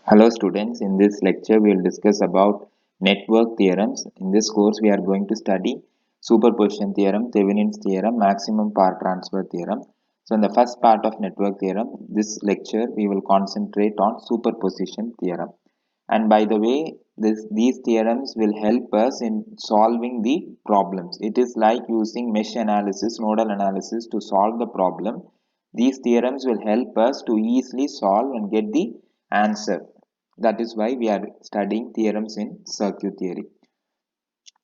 Hello students, in this lecture we will discuss about network theorems. In this course we are going to study superposition theorem, Thevenin's theorem, maximum power transfer theorem. So in the first part of network theorem, this lecture we will concentrate on superposition theorem. And by the way, these theorems will help us in solving the problems. It is like using mesh analysis, nodal analysis to solve the problem. These theorems will help us to easily solve and get the answer. That is why we are studying theorems in circuit theory.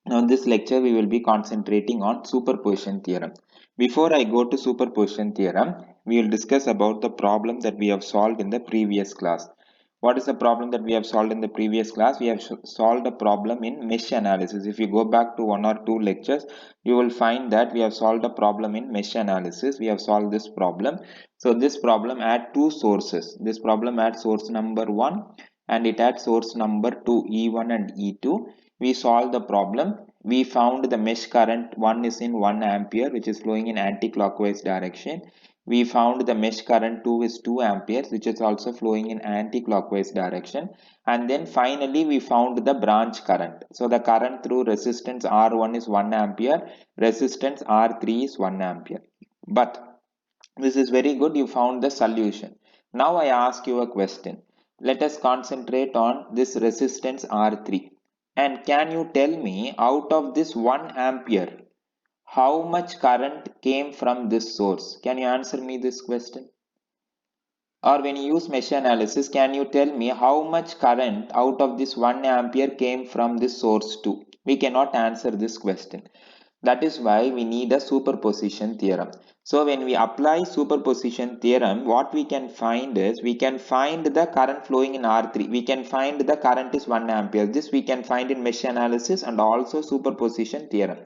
Now in this lecture we will be concentrating on superposition theorem. Before I go to superposition theorem, we will discuss about the problem that we have solved in the previous class. What is the problem that we have solved in the previous class? We have solved a problem in mesh analysis. If you go back to one or two lectures, you will find that we have solved a problem in mesh analysis. We have solved this problem. So this problem had two sources. This problem had source number 1 and it had source number 2, E1 and E2. We solved the problem. We found the mesh current 1 is in 1 ampere, which is flowing in anti-clockwise direction. We found the mesh current 2 is 2 amperes, which is also flowing in anti-clockwise direction. And then finally we found the branch current. So the current through resistance R1 is 1 ampere, resistance R3 is 1 ampere. But this is very good, you found the solution. Now I ask you a question. Let us concentrate on this resistance R3. And can you tell me, out of this 1 ampere, how much current came from this source? Can you answer me this question? Or when you use mesh analysis, can you tell me how much current out of this 1 ampere came from this source 2? We cannot answer this question. That is why we need a superposition theorem. So when we apply superposition theorem, what we can find is, we can find the current flowing in R3. We can find the current is 1 ampere. This we can find in mesh analysis and also superposition theorem.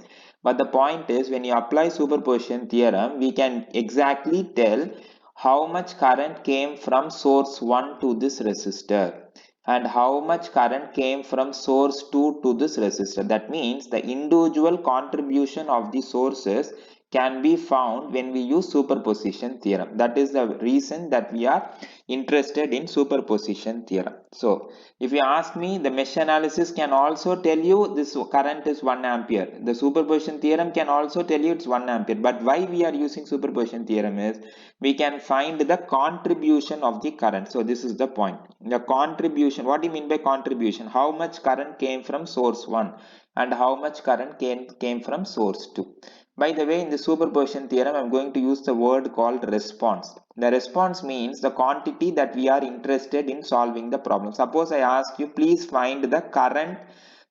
But the point is, when you apply superposition theorem, we can exactly tell how much current came from source 1 to this resistor and how much current came from source 2 to this resistor. That means the individual contribution of the sources can be found when we use superposition theorem. That is the reason that we are interested in superposition theorem. So if you ask me, the mesh analysis can also tell you this current is 1 ampere. The superposition theorem can also tell you it's 1 ampere. But why we are using superposition theorem is, we can find the contribution of the current. So this is the point. The contribution, what do you mean by contribution? How much current came from source 1 and how much current came from source 2. By the way, in the superposition theorem, I'm going to use the word called response. The response means the quantity that we are interested in solving the problem. Suppose I ask you, please find the current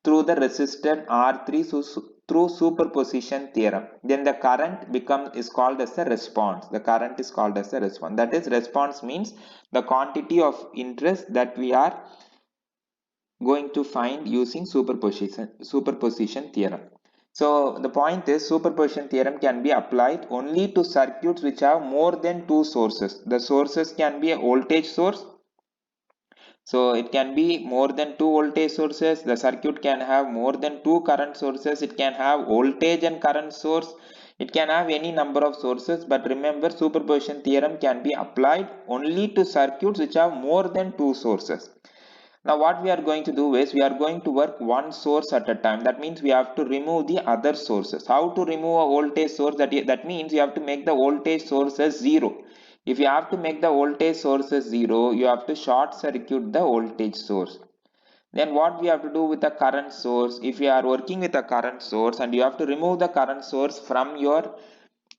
through the resistor R3 through superposition theorem. Then the current is called as the response. The current is called as the response. That is, response means the quantity of interest that we are going to find using superposition theorem. So the point is, superposition theorem can be applied only to circuits which have more than two sources. The sources can be a voltage source. So it can be more than two voltage sources. The circuit can have more than two current sources. It can have voltage and current source. It can have any number of sources. But remember, superposition theorem can be applied only to circuits which have more than two sources. Now what we are going to do is, we are going to work one source at a time. That means we have to remove the other sources. How to remove a voltage source? That means you have to make the voltage source as 0. If you have to make the voltage source as 0, you have to short circuit the voltage source. Then what we have to do with the current source? If you are working with a current source and you have to remove the current source from your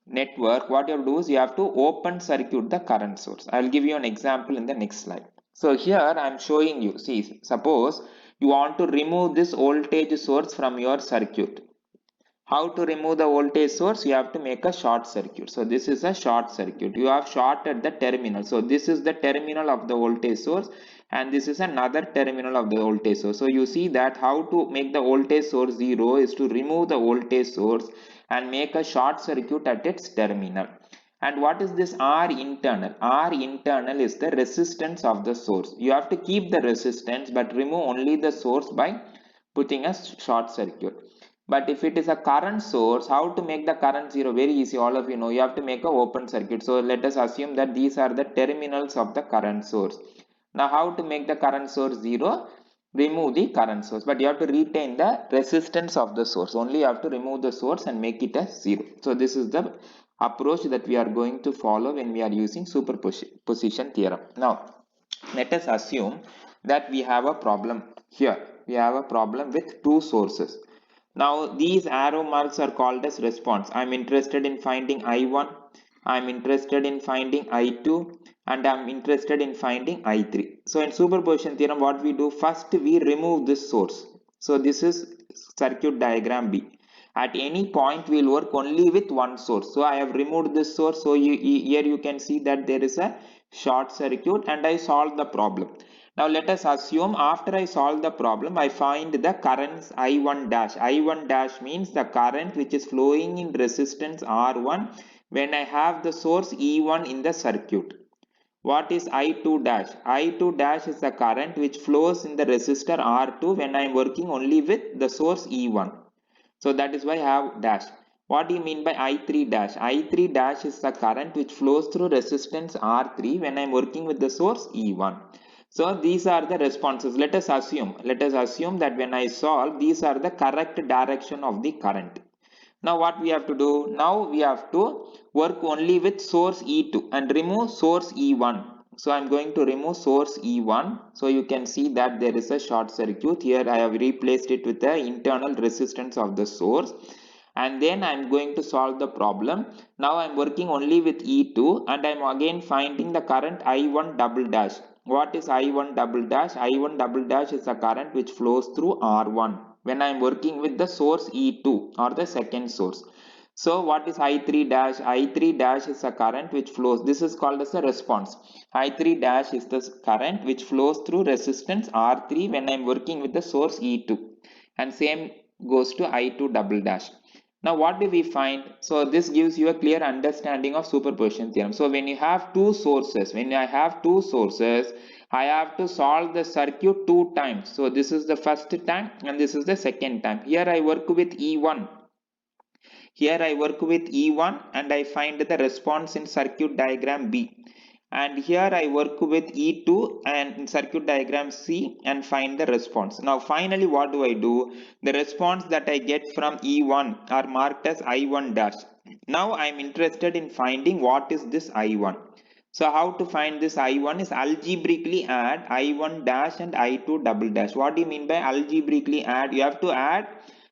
network, what you have to do is, you have to open circuit the current source. I will give you an example in the next slide. So here I am showing you, see, suppose you want to remove this voltage source from your circuit. How to remove the voltage source? You have to make a short circuit. So this is a short circuit. You have shorted the terminal. So this is the terminal of the voltage source and this is another terminal of the voltage source. So you see that how to make the voltage source 0 is to remove the voltage source and make a short circuit at its terminal. And what is this R internal? R internal is the resistance of the source. You have to keep the resistance but remove only the source by putting a short circuit. But if it is a current source, how to make the current 0? Very easy, all of you know. You have to make an open circuit. So let us assume that these are the terminals of the current source. Now how to make the current source 0? Remove the current source, but you have to retain the resistance of the source. Only you have to remove the source and make it as 0. So this is the approach that we are going to follow when we are using superposition theorem. Now let us assume that we have a problem here. We have a problem with two sources. Now these arrow marks are called as response. I'm interested in finding I1, I'm interested in finding I2, and I'm interested in finding I3. So in superposition theorem, what we do, first we remove this source. So this is circuit diagram B. At any point we will work only with one source. So I have removed this source. So here you can see that there is a short circuit and I solve the problem. Now let us assume after I solve the problem, I find the currents I1 dash. I1 dash means the current which is flowing in resistance R1 when I have the source E1 in the circuit. What is I2 dash? I2 dash is the current which flows in the resistor R2 when I am working only with the source E1. So that is why I have dash. What do you mean by I3 dash? I3 dash is the current which flows through resistance R3 when I am working with the source E1. So these are the responses. Let us assume that when I solve, these are the correct direction of the current. Now what we have to do? Now we have to work only with source E2 and remove source E1. So I'm going to remove source E1. So you can see that there is a short circuit. Here I have replaced it with the internal resistance of the source. And then I'm going to solve the problem. Now I'm working only with E2 and I'm again finding the current I1 double dash. What is I1 double dash? I1 double dash is a current which flows through R1 when I am working with the source E2 or the second source. So what is I3 dash? I3 dash is a current which flows. This is called as a response. I3 dash is the current which flows through resistance R3 when I am working with the source E2. And same goes to I2 double dash. Now what do we find? So this gives you a clear understanding of superposition theorem. So when you have two sources, I have to solve the circuit two times. So this is the first time and this is the second time. Here I work with E1. Here I work with E1 and I find the response in circuit diagram B. And here I work with E2 and in circuit diagram C and find the response. Now finally what do I do? The response that I get from E1 are marked as I1 dash. Now I am interested in finding what is this I1. So how to find this I1 is algebraically add I1 dash and I2 double dash. What do you mean by algebraically add? You have to add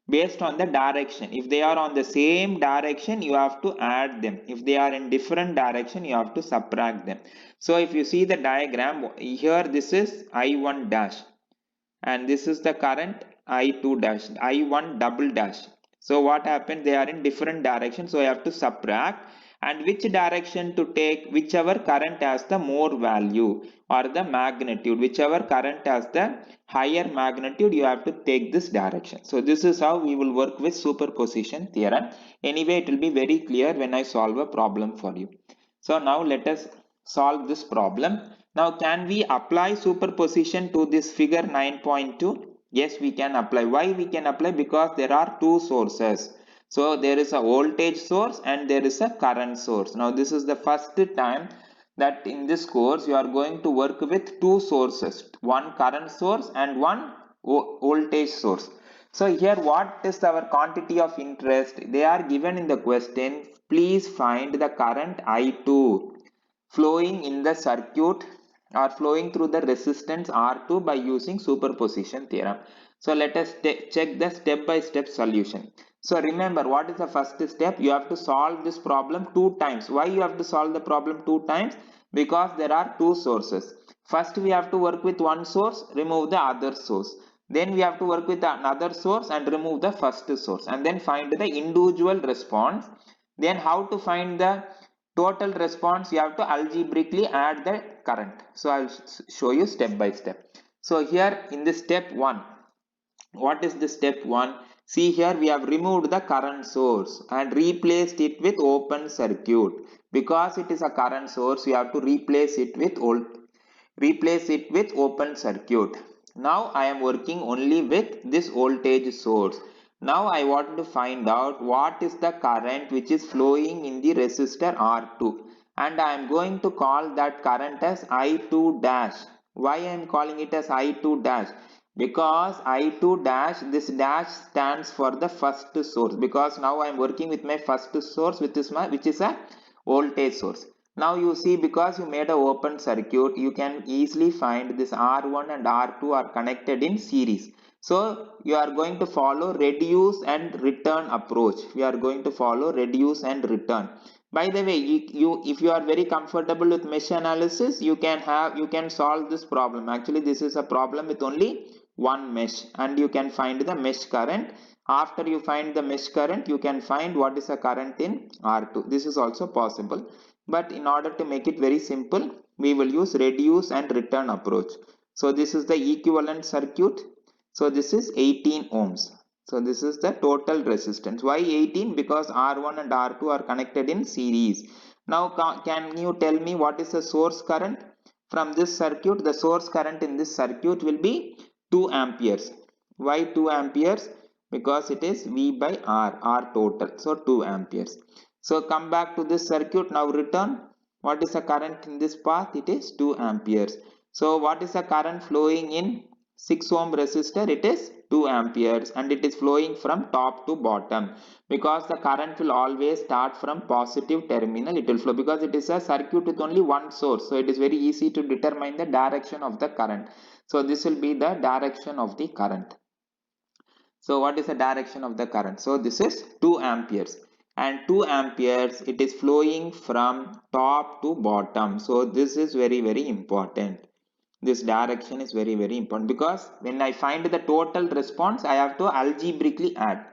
based on the direction. If they are on the same direction, you have to add them. If they are in different direction, you have to subtract them. So if you see the diagram here, this is I1 dash and this is the current I2 dash, I1 double dash. So what happened? They are in different directions, so I have to subtract, and which direction to take, whichever current has the more value or the magnitude, whichever current has the higher magnitude, you have to take this direction. So this is how we will work with superposition theorem. Anyway, it will be very clear when I solve a problem for you. So now let us solve this problem. Now can we apply superposition to this figure 9.2? Yes, we can apply. Why we can apply? Because there are two sources. So there is a voltage source and there is a current source. Now this is the first time that in this course you are going to work with two sources, one current source and one voltage source. So here what is our quantity of interest? They are given in the question. Please find the current I2 flowing in the circuit or flowing through the resistance R2 by using superposition theorem. So let us check the step-by-step solution. So remember, what is the first step? You have to solve this problem two times. Why you have to solve the problem two times? Because there are two sources. First we have to work with one source, remove the other source. Then we have to work with another source and remove the first source, and then find the individual response. Then how to find the total response? You have to algebraically add the current. So I'll show you step by step. So here in this step 1, what is the step 1? See, here we have removed the current source and replaced it with open circuit. Because it is a current source, you have to replace it with open circuit. Now I am working only with this voltage source. Now I want to find out what is the current which is flowing in the resistor R2, and I am going to call that current as I2 dash. Why I am calling it as I2 dash? Because I2 dash, this dash stands for the first source, because now I am working with my first source, which is a voltage source. Now you see, because you made a open circuit, you can easily find this R1 and R2 are connected in series. So you are going to follow reduce and return approach. We are going to follow reduce and return. By the way, if you are very comfortable with mesh analysis, you can solve this problem. Actually, this is a problem with only one mesh, and you can find the mesh current. After you find the mesh current, you can find what is the current in R2. This is also possible, but in order to make it very simple, we will use reduce and return approach. So this is the equivalent circuit. So this is 18 ohms. So this is the total resistance. Why 18? Because R1 and R2 are connected in series. Now can you tell me what is the source current from this circuit? The source current in this circuit will be 2 amperes. Why 2 amperes? Because it is V by R total. So 2 amperes. So come back to this circuit. Now return. What is the current in this path? It is 2 amperes. So what is the current flowing in 6 ohm resistor? It is 2 amperes, and it is flowing from top to bottom, because the current will always start from positive terminal. It will flow because it is a circuit with only one source, so it is very easy to determine the direction of the current. So this will be the direction of the current. So what is the direction of the current? So this is 2 amperes, and 2 amperes, it is flowing from top to bottom. So this is very important. This direction is very important, because when I find the total response, I have to algebraically add.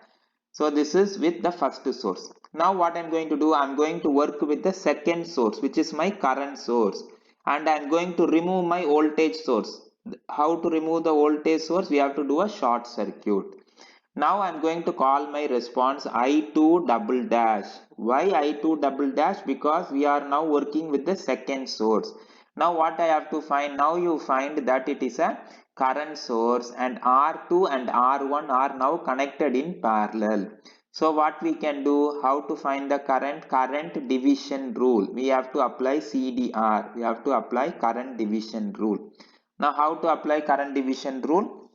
So this is with the first source. Now what I'm going to do, I'm going to work with the second source, which is my current source, and I'm going to remove my voltage source. How to remove the voltage source? We have to do a short circuit. Now I'm going to call my response I2 double dash. Why I2 double dash? Because we are now working with the second source. Now what I have to find? Now you find that it is a current source, and R2 and R1 are now connected in parallel. So what we can do? How to find the current? Current division rule. We have to apply CDR. We have to apply current division rule. Now how to apply current division rule?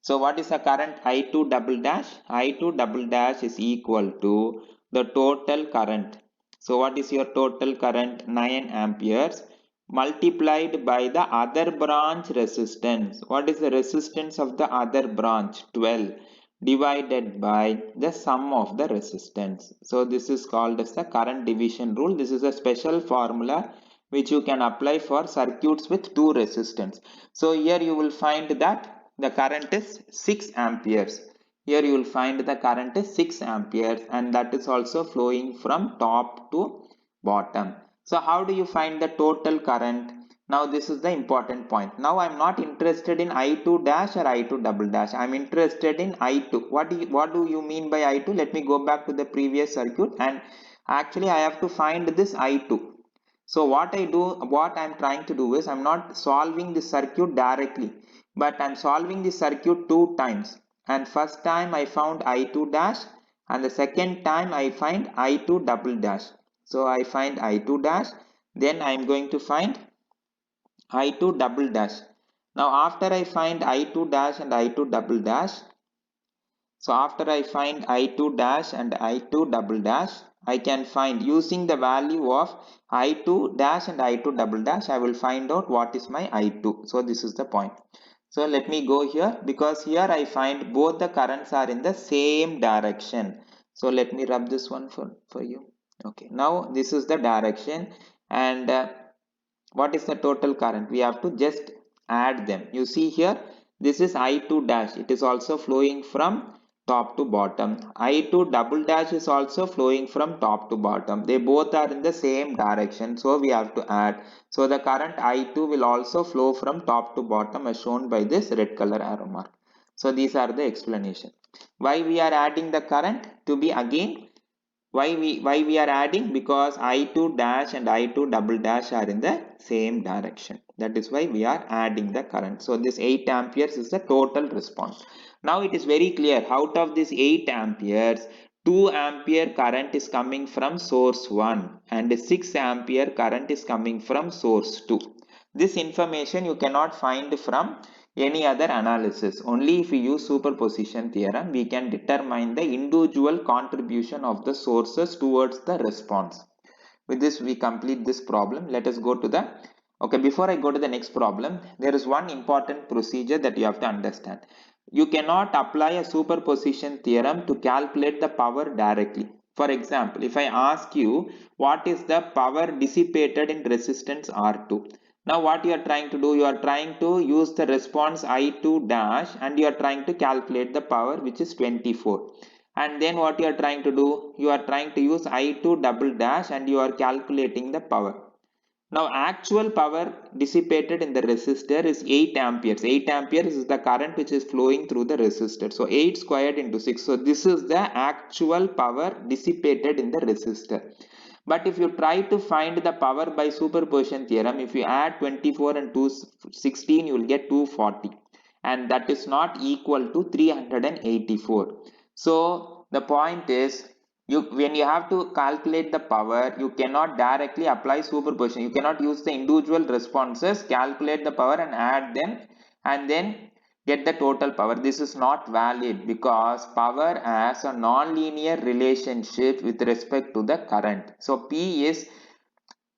So what is the current I2 double dash? I2 double dash is equal to the total current. So what is your total current? 9 amperes multiplied by the other branch resistance. What is the resistance of the other branch? 12, divided by the sum of the resistance. So this is called as the current division rule. This is a special formula which you can apply for circuits with two resistance. So here you will find that the current is 6 amperes. Here you will find the current is 6 amperes, and that is also flowing from top to bottom. So how do you find the total current? Now this is the important point. Now I am not interested in I2 dash or I2 double dash. I am interested in I2. What do you mean by I2? Let me go back to the previous circuit, and actually I have to find this I2. So what I'm trying to do is, I'm not solving the circuit directly, but I'm solving the circuit two times. And first time I found I2 dash, and the second time I find I2 double dash. So I find I2 dash, then I'm going to find I2 double dash. Now after I find I2 dash and I2 double dash, so after I find I2 dash and I2 double dash, I can find, using the value of I2 dash and I2 double dash, I will find out what is my I2. So this is the point. So let me go here, because here I find both the currents are in the same direction. So let me rub this one for you. Okay, now this is the direction, and what is the total current? We have to just add them. You see here, this is I2 dash. It is also flowing from top to bottom. I2 double dash is also flowing from top to bottom. They both are in the same direction, so we have to add. So the current I2 will also flow from top to bottom, as shown by this red color arrow mark. So these are the explanation. Why we are adding the current? To be again, why we are adding? Because I2 dash and I2 double dash are in the same direction. That is why we are adding the current. So this 8 amperes is the total response. Now it is very clear, out of this 8 amperes, 2 ampere current is coming from source 1 and 6 ampere current is coming from source 2. This information you cannot find from any other analysis. Only if we use superposition theorem, we can determine the individual contribution of the sources towards the response. With this, we complete this problem. Let us go to the, okay, before I go to the next problem, there is one important procedure that you have to understand. You cannot apply a superposition theorem to calculate the power directly. For example, if I ask you what is the power dissipated in resistance R2, now what you are trying to do, you are trying to use the response I2 dash and you are trying to calculate the power, which is 24. And then what you are trying to do, you are trying to use I2 double dash and you are calculating the power. Now actual power dissipated in the resistor is 8 amperes. 8 amperes is the current which is flowing through the resistor. So 8 squared into 6. So this is the actual power dissipated in the resistor. But if you try to find the power by superposition theorem, if you add 24 and 216, you will get 240. And that is not equal to 384. So the point is, when you have to calculate the power, you cannot directly apply superposition. You cannot use the individual responses, calculate the power and add them and then get the total power. This is not valid because power has a non-linear relationship with respect to the current. So P is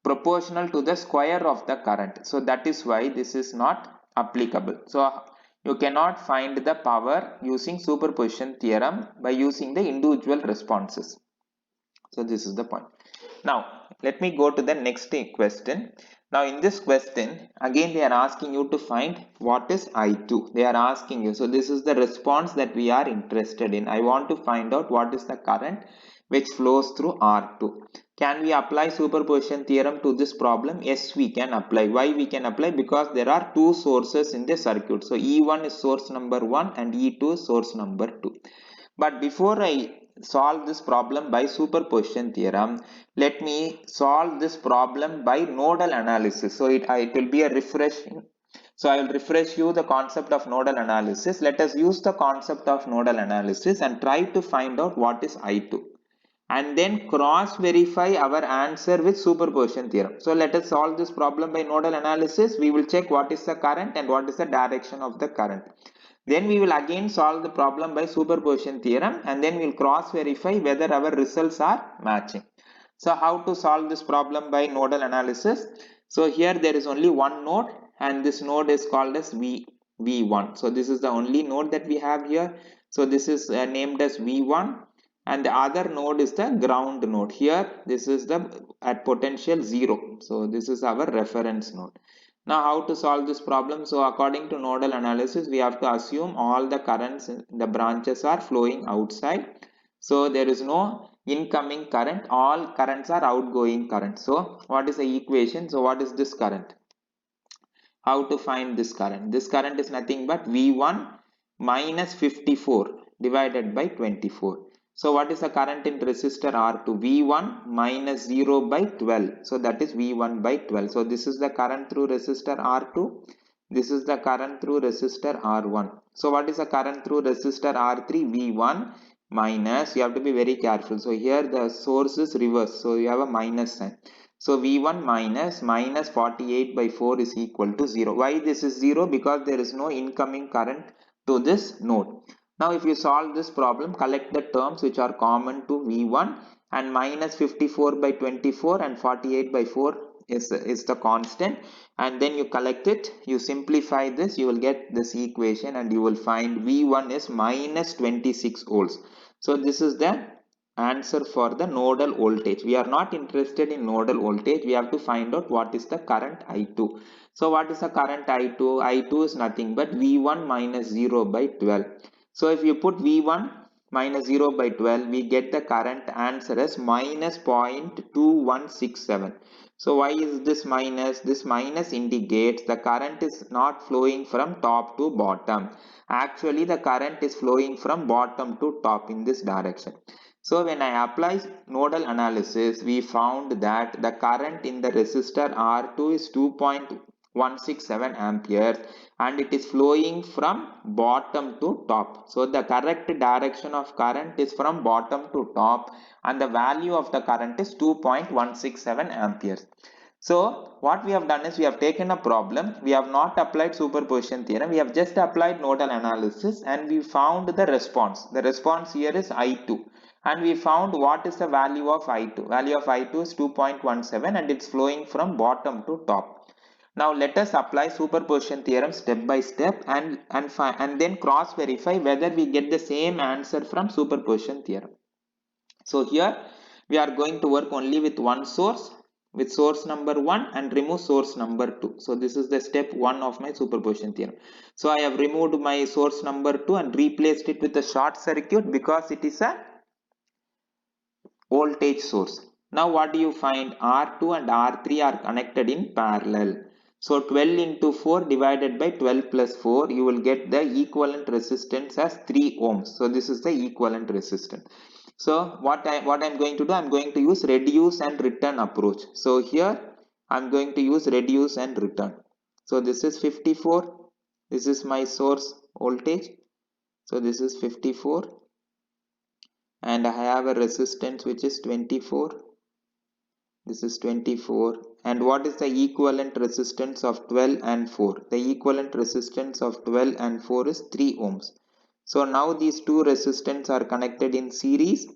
proportional to the square of the current. So that is why this is not applicable. So you cannot find the power using superposition theorem by using the individual responses. So this is the point. Now let me go to the next question. Now in this question, again they are asking you to find what is I2. They are asking you. So this is the response that we are interested in. I want to find out what is the current which flows through R2. Can we apply superposition theorem to this problem? Yes, we can apply. Why we can apply? Because there are two sources in the circuit. So E1 is source number 1 and E2 is source number 2. But before I solve this problem by superposition theorem, let me solve this problem by nodal analysis. So it will be a refreshing. So I will refresh you the concept of nodal analysis. Let us use the concept of nodal analysis and try to find out what is I2. And then cross verify our answer with superposition theorem. So let us solve this problem by nodal analysis. We will check what is the current and what is the direction of the current. Then we will again solve the problem by superposition theorem and then we will cross verify whether our results are matching. So how to solve this problem by nodal analysis? So here there is only one node and this node is called as V1. So this is the only node that we have here. So this is named as V1 and the other node is the ground node. Here this is the at potential 0. So this is our reference node. Now how to solve this problem? So according to nodal analysis, we have to assume all the currents in the branches are flowing outside. So there is no incoming current, all currents are outgoing current. So what is the equation? So what is this current? How to find this current? This current is nothing but V1 minus 54 divided by 24. So what is the current in resistor R2? V1 minus 0 by 12. So that is V1 by 12. So this is the current through resistor R2. This is the current through resistor R1. So what is the current through resistor R3? V1 minus, you have to be very careful. So here the source is reverse. So you have a minus sign. So V1 minus 48 by 4 is equal to 0. Why this is 0? Because there is no incoming current to this node. Now if you solve this problem, collect the terms which are common to V1 and minus 54 by 24 and 48 by 4 is the constant, and then you collect it, you simplify this, you will get this equation and you will find V1 is minus 26 volts. So this is the answer for the nodal voltage. We are not interested in nodal voltage. We have to find out what is the current I2. So what is the current I2? I2 is nothing but V1 minus 0 by 12. So if you put V1 minus 0 by 12, we get the current answer as minus 0.2167. So why is this minus? This minus indicates the current is not flowing from top to bottom. Actually, the current is flowing from bottom to top in this direction. So when I apply nodal analysis, we found that the current in the resistor R2 is 2.167 amperes and it is flowing from bottom to top. So the correct direction of current is from bottom to top and the value of the current is 2.167 amperes. So what we have done is we have taken a problem, we have not applied superposition theorem, we have just applied nodal analysis and we found the response. The response here is I2 and we found what is the value of I2. Value of I2 is 2.17 and it's flowing from bottom to top. Now let us apply superposition theorem step by step and then cross verify whether we get the same answer from superposition theorem. So here we are going to work only with one source, with source number 1 and remove source number 2. So this is the step 1 of my superposition theorem. So I have removed my source number 2 and replaced it with a short circuit because it is a voltage source. Now what do you find? R2 and R3 are connected in parallel. So 12 into 4 divided by 12 plus 4, you will get the equivalent resistance as 3 ohms. So this is the equivalent resistance. So what I'm going to do, I'm going to use reduce and return approach. So here I'm going to use reduce and return. So this is 54. This is my source voltage. So this is 54 and I have a resistance which is 24. This is 24. And what is the equivalent resistance of 12 and 4? The equivalent resistance of 12 and 4 is 3 ohms. So now these two resistance are connected in series.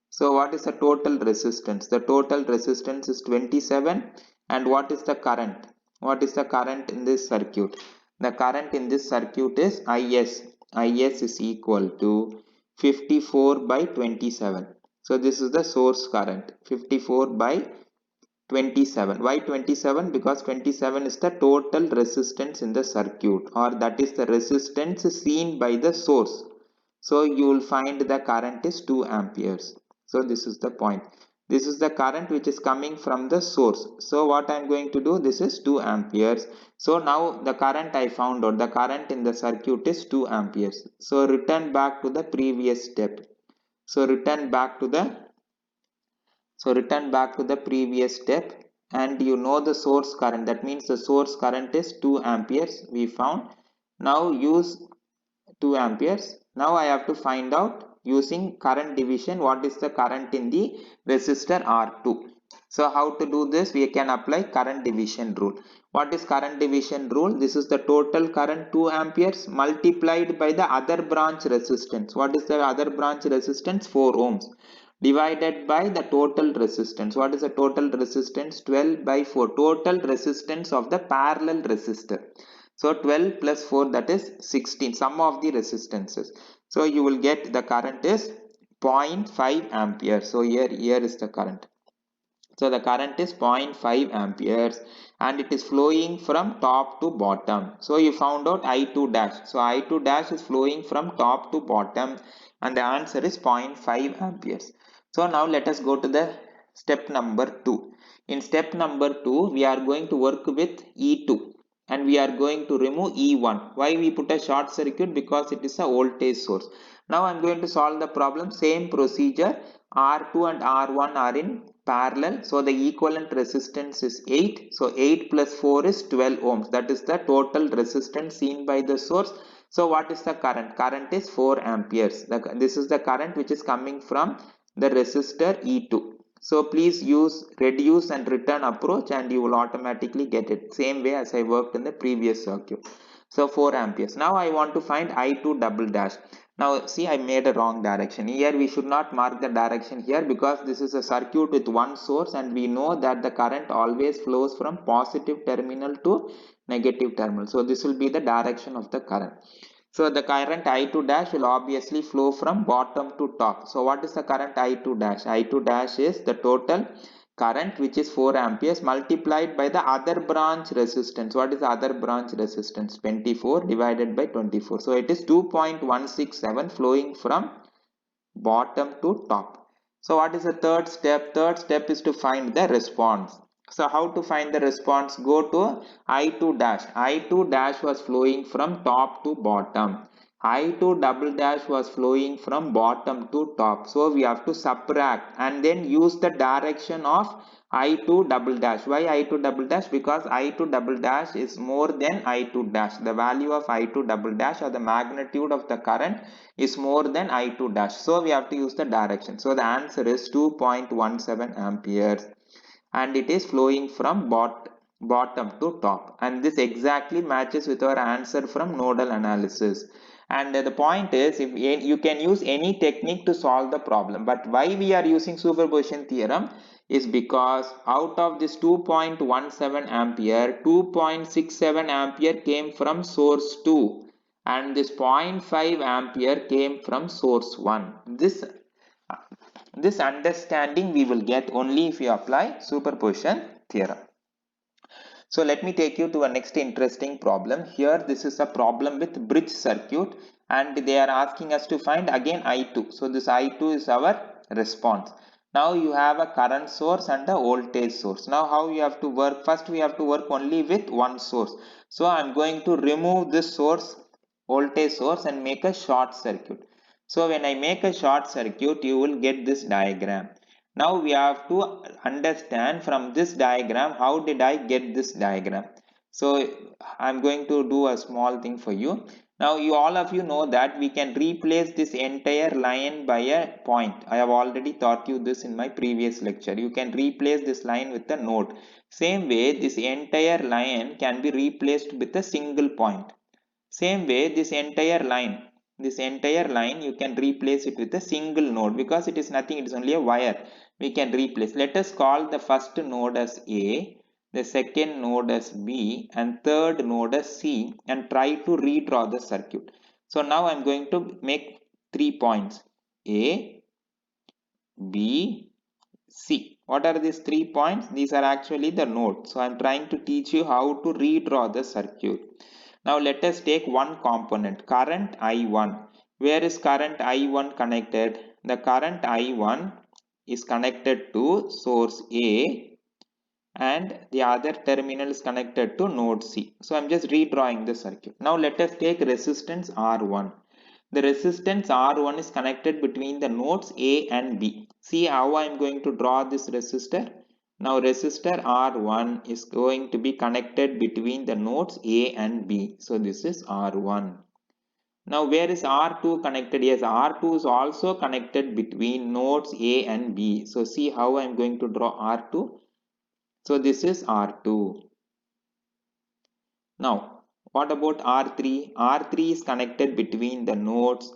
So what is the total resistance? The total resistance is 27. And what is the current? What is the current in this circuit? The current in this circuit is IS. IS is equal to 54 by 27. So this is the source current, 54 by 27. Why 27? Because 27 is the total resistance in the circuit, or that is the resistance seen by the source. So you will find the current is 2 amperes. So this is the point. This is the current which is coming from the source. So what I am going to do, this is 2 amperes. So now the current I found out, the current in the circuit is 2 amperes. So return back to the previous step. So return back to the previous step, and you know the source current, that means the source current is 2 amperes we found. Now use 2 amperes. Now I have to find out using current division what is the current in the resistor R2. So how to do this? We can apply current division rule. What is current division rule? This is the total current 2 amperes multiplied by the other branch resistance. What is the other branch resistance? 4 ohms divided by the total resistance. What is the total resistance? 12 by 4. Total resistance of the parallel resistor. So 12 plus 4, that is 16, sum of the resistances. So you will get the current is 0.5 amperes. So here is the current. So the current is 0.5 amperes and it is flowing from top to bottom. So you found out I2 dash. So I2 dash is flowing from top to bottom and the answer is 0.5 amperes. So now let us go to the step number 2. In step number 2, we are going to work with E2 and we are going to remove E1. Why we put a short circuit? Because it is a voltage source. Now I am going to solve the problem. Same procedure. R2 and R1 are in parallel. So the equivalent resistance is 8. So 8 plus 4 is 12 ohms. That is the total resistance seen by the source. So what is the current? Current is 4 amperes. This is the current which is coming from the resistor E2. So please use reduce and return approach and you will automatically get it. Same way as I worked in the previous circuit. So 4 amperes. Now I want to find I2 double dash. Now see, I made a wrong direction. Here we should not mark the direction here because this is a circuit with one source and we know that the current always flows from positive terminal to negative terminal. So this will be the direction of the current. So the current I2 dash will obviously flow from bottom to top. So what is the current I2 dash? I2 dash is the total current which is 4 amperes multiplied by the other branch resistance. What is the other branch resistance? 24 divided by 24. So it is 2.167 flowing from bottom to top. So what is the third step? Third step is to find the response. So how to find the response? Go to I2 dash. I2 dash was flowing from top to bottom. I2 double dash was flowing from bottom to top. So we have to subtract and then use the direction of I2 double dash. Why I2 double dash? Because I2 double dash is more than I2 dash. The value of I2 double dash or the magnitude of the current is more than I2 dash. So we have to use the direction. So the answer is 2.17 amperes. and it is flowing from bottom to top, and this exactly matches with our answer from nodal analysis. And the point is, if you can use any technique to solve the problem, but why we are using superposition theorem is because out of this 2.17 ampere, 2.67 ampere came from source 2 and this 0.5 ampere came from source 1. This understanding we will get only if you apply superposition theorem. So let me take you to a next interesting problem. Here this is a problem with bridge circuit and they are asking us to find again I2. So this I2 is our response. Now you have a current source and a voltage source. Now how you have to work? First we have to work only with one source. So I am going to remove this source, voltage source, and make a short circuit. So when I make a short circuit, you will get this diagram. Now we have to understand from this diagram, how did I get this diagram? So I'm going to do a small thing for you. Now you all of you know that we can replace this entire line by a point. I have already taught you this in my previous lecture. You can replace this line with a node. Same way, this entire line can be replaced with a single point. Same way, this entire line you can replace it with a single node because it is nothing, it is only a wire. We can replace. Let us call the first node as A, the second node as B, and third node as C, and try to redraw the circuit. So now I am going to make 3 points, A, B, C. What are these 3 points? These are actually the nodes. So I am trying to teach you how to redraw the circuit. Now let us take one component, current I1. Where is current I1 connected? The current I1 is connected to source A and the other terminal is connected to node C. So I'm just redrawing the circuit. Now let us take resistance R1. The resistance R1 is connected between the nodes A and B. See how I am going to draw this resistor? Now resistor R1 is going to be connected between the nodes A and B. So this is R1. Now where is R2 connected? Yes, R2 is also connected between nodes A and B. So see how I am going to draw R2. So this is R2. Now what about R3? R3 is connected between the nodes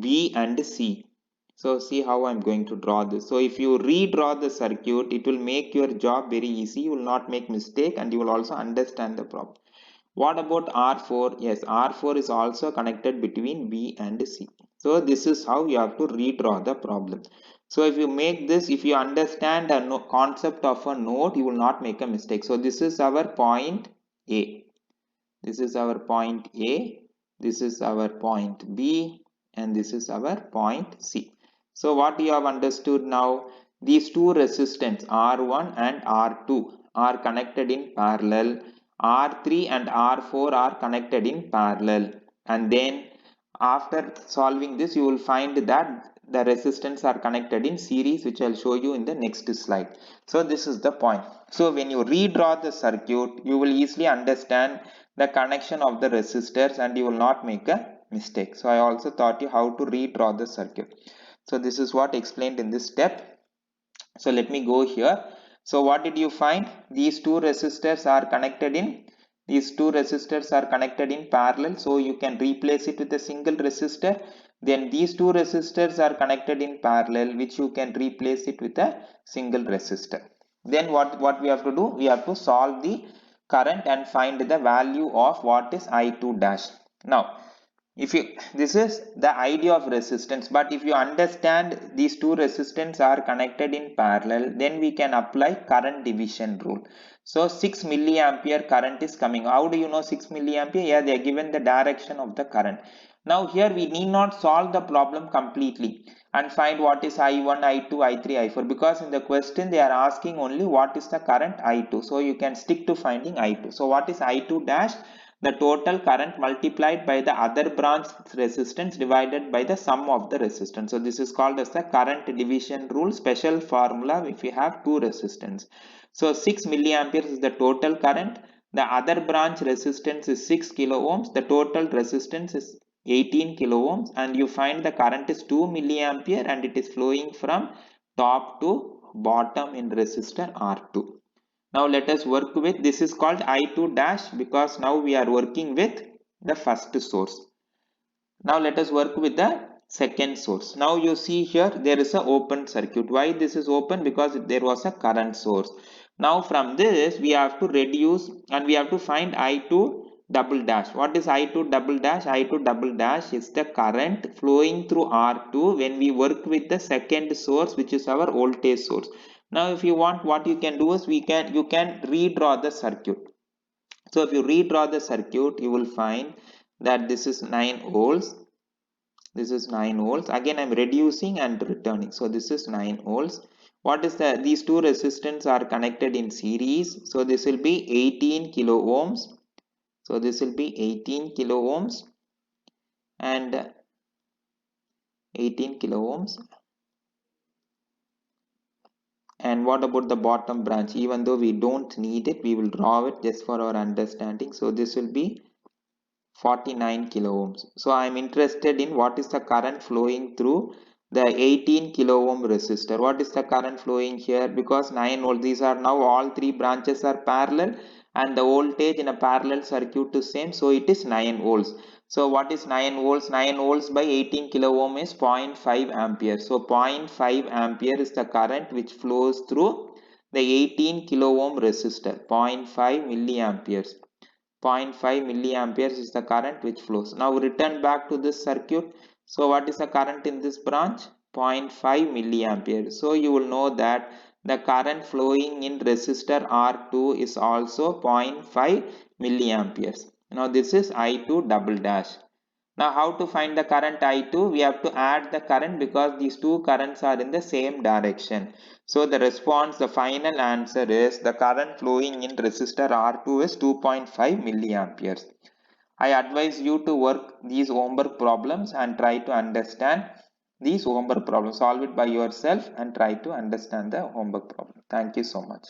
B and C. So see how I'm going to draw this. So if you redraw the circuit, it will make your job very easy. You will not make mistake and you will also understand the problem. What about R4? Yes, R4 is also connected between B and C. So this is how you have to redraw the problem. So if you make this, if you understand a concept of a node, you will not make a mistake. So this is our point A. This is our point A. This is our point B. And this is our point C. So what you have understood now, these two resistance R1 and R2 are connected in parallel. R3 and R4 are connected in parallel. And then after solving this, you will find that the resistance are connected in series, which I'll show you in the next slide. So this is the point. So when you redraw the circuit, you will easily understand the connection of the resistors and you will not make a mistake. So I also taught you how to redraw the circuit. So this is what explained in this step. So let me go here. So what did you find? These two resistors are connected in parallel. So you can replace it with a single resistor. Then these two resistors are connected in parallel, which you can replace it with a single resistor. Then what we have to do? We have to solve the current and find the value of what is I2 dash. Now if you, this is the idea of resistance, but if you understand these two resistance are connected in parallel, then we can apply current division rule. So 6 milliampere current is coming. How do you know 6 milliampere? Yeah, they are given the direction of the current. Now here we need not solve the problem completely and find what is I1, I2, I3, I4, because in the question they are asking only what is the current I2. So you can stick to finding I2. So what is I2 dash? The total current multiplied by the other branch resistance divided by the sum of the resistance. So this is called as the current division rule, special formula if you have two resistance. So 6 milliamperes is the total current. The other branch resistance is 6 kilo ohms. The total resistance is 18 kilo ohms, and you find the current is 2 milliampere and it is flowing from top to bottom in resistor R2. Now let us work with, this is called I2 dash because now we are working with the first source. Now let us work with the second source. Now you see here there is an open circuit. Why this is open? Because there was a current source. Now from this we have to reduce and we have to find I2 double dash. What is I2 double dash? I2 double dash is the current flowing through R2 when we work with the second source, which is our voltage source. Now if you want, what you can do is you can redraw the circuit. So if you redraw the circuit, you will find that this is 9 volts. This is 9 volts. Again, I'm reducing and returning. So this is 9 volts. What is the, these two resistors are connected in series. So this will be 18 kilo ohms. So this will be 18 kilo ohms and 18 kilo ohms. And what about the bottom branch? Even though we don't need it, we will draw it just for our understanding. So this will be 49 kilo ohms. So I am interested in what is the current flowing through the 18 kilo ohm resistor. What is the current flowing here? Because 9 volt, these are now all three branches are parallel and the voltage in a parallel circuit is same. So it is 9 volts. So what is 9 volts? 9 volts by 18 kilo ohm is 0.5 ampere. So 0.5 ampere is the current which flows through the 18 kilo ohm resistor. 0.5 milliamperes. 0.5 milliamperes is the current which flows. Now return back to this circuit. So what is the current in this branch? 0.5 milliamperes. So you will know that the current flowing in resistor R2 is also 0.5 milliamperes. Now this is I2 double dash. Now how to find the current I2? We have to add the current because these two currents are in the same direction. So the response, the final answer is the current flowing in resistor R2 is 2.5 milliamperes. I advise you to work these homework problems and try to understand these homework problems. Solve it by yourself and try to understand the homework problem. Thank you so much.